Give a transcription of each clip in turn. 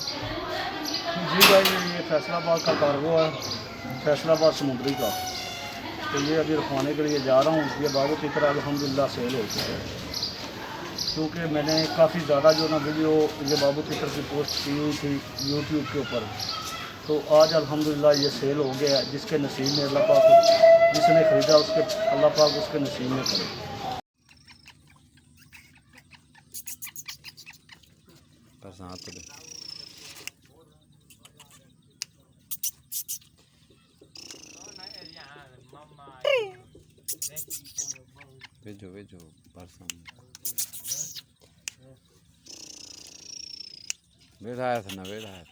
जी भाई, ये फैसलाबाद का कार्गो है, फैसलाबाद समुद्री का। तो ये अभी रखवाने के लिए जा रहा हूँ। ये बाबू चित्र अल्हम्दुलिल्लाह सेल हो चुका है, क्योंकि मैंने काफ़ी ज़्यादा जो ना वीडियो ये बाबू चित्र की पोस्ट की हुई थी यूट्यूब के ऊपर। तो आज अल्हम्दुलिल्लाह ये सेल हो गया। जिसके नसीब में अल्लाह पाक, जिसने ख़रीदा उसके अल्लाह पाक उसके नसीब में करे। भेजो भेजो परसों बैठा था ना बैठा है।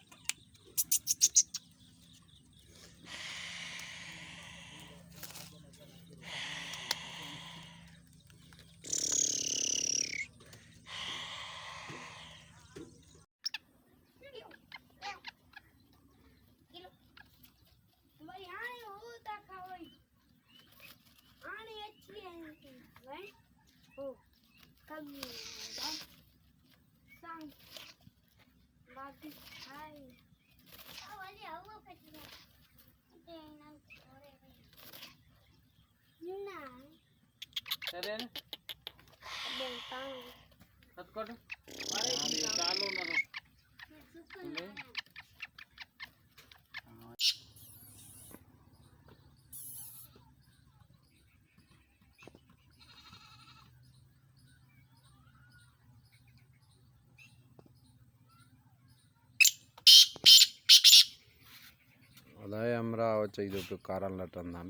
আমরা চাই তো কারাল লাটার নাম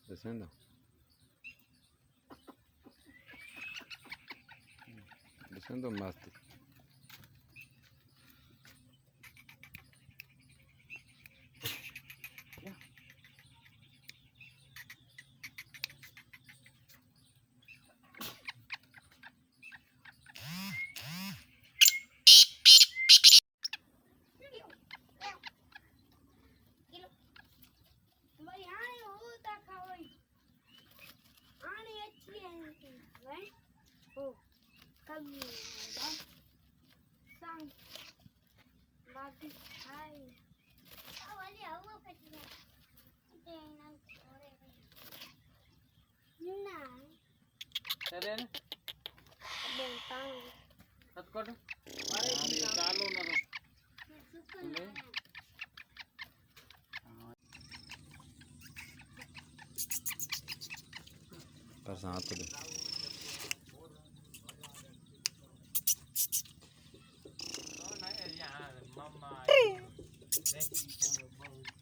দেখছেন তো দেখছেন তো মাস্ত बरसात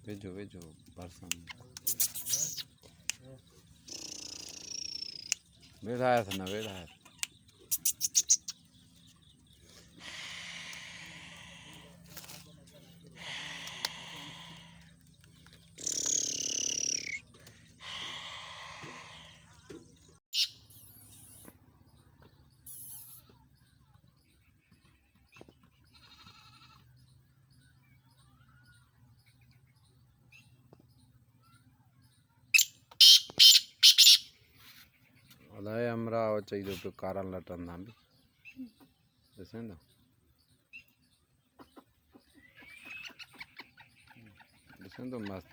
भेजो भेजो परसों बैठा था ना बैठा है। আমরা চাই তো কারাল লাটার নাম দেখছেন তো দেখছেন তো মাস্ত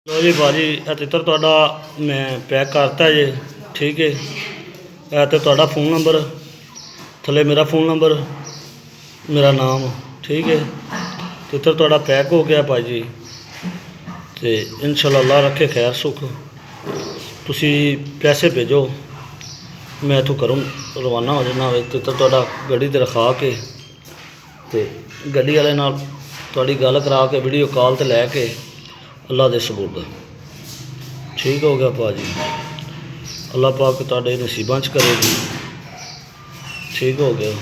लो जी भाजी, तितर तुहाडा मैं पैक करता जे। ठीक है, यह तो तुहाडा फ़ोन नंबर, थले मेरा फ़ोन नंबर, मेरा नाम। ठीक है, तितर तुहाडा पैक हो गया भाजी। तो इंशाअल्लाह अल्लाह रखे खैर सुख। तुसी पैसे भेजो, मैं इत्थों घरों रवाना हो जाना। तितर तुहाडा गड्डी ते रखा के ते गड्डी वाले नाल तुहाडी गल करा के वीडियो कॉल ते लैके ਅੱਲਾ ਦੇ ਸਬੂਤ ਠੀਕ ਹੋ ਗਿਆ ਭਾਜੀ। ਅੱਲਾ ਪਾਕ ਤੁਹਾਡੇ ਨਸੀਬਾਂ 'ਚ ਕਰੇਗੀ। ਠੀਕ ਹੋ ਗਿਆ।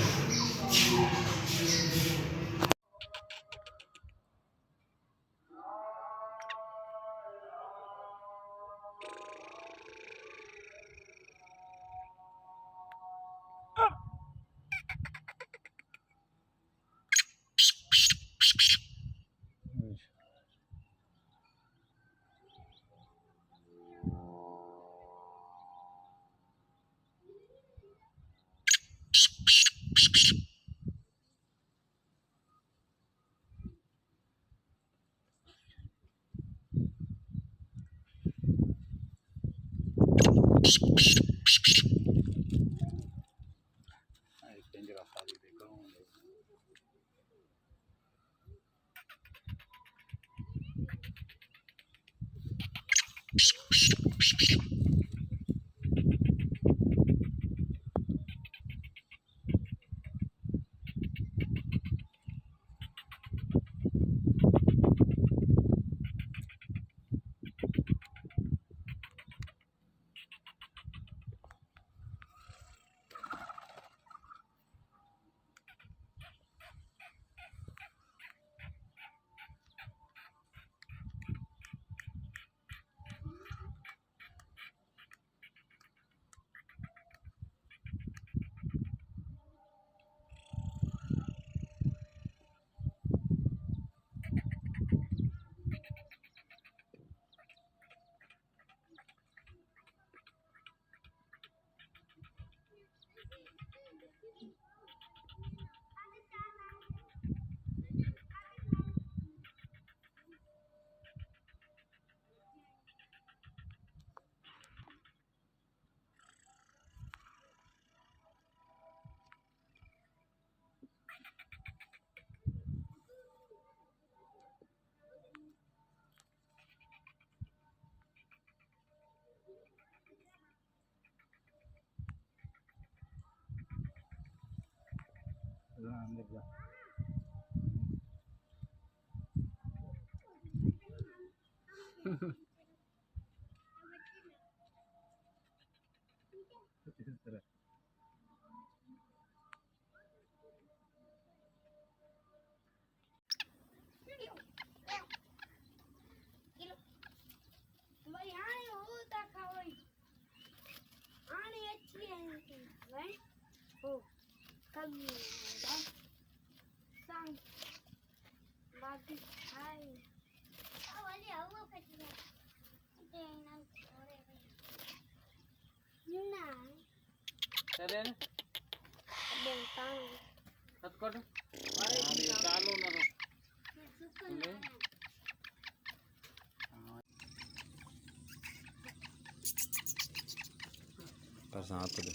बरसात दे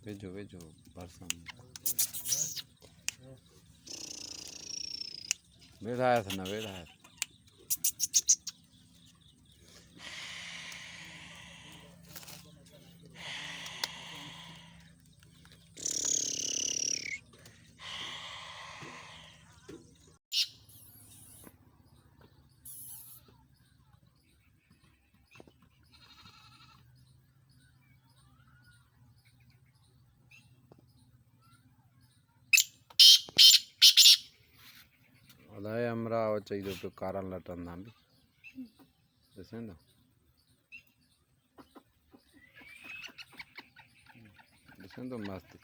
भेजो भेजो बरसात बैठा है ना बैठा है। अदाए हमरा चाहिए तो कारण लटन ना भी जैसे ना जैसे तो मस्त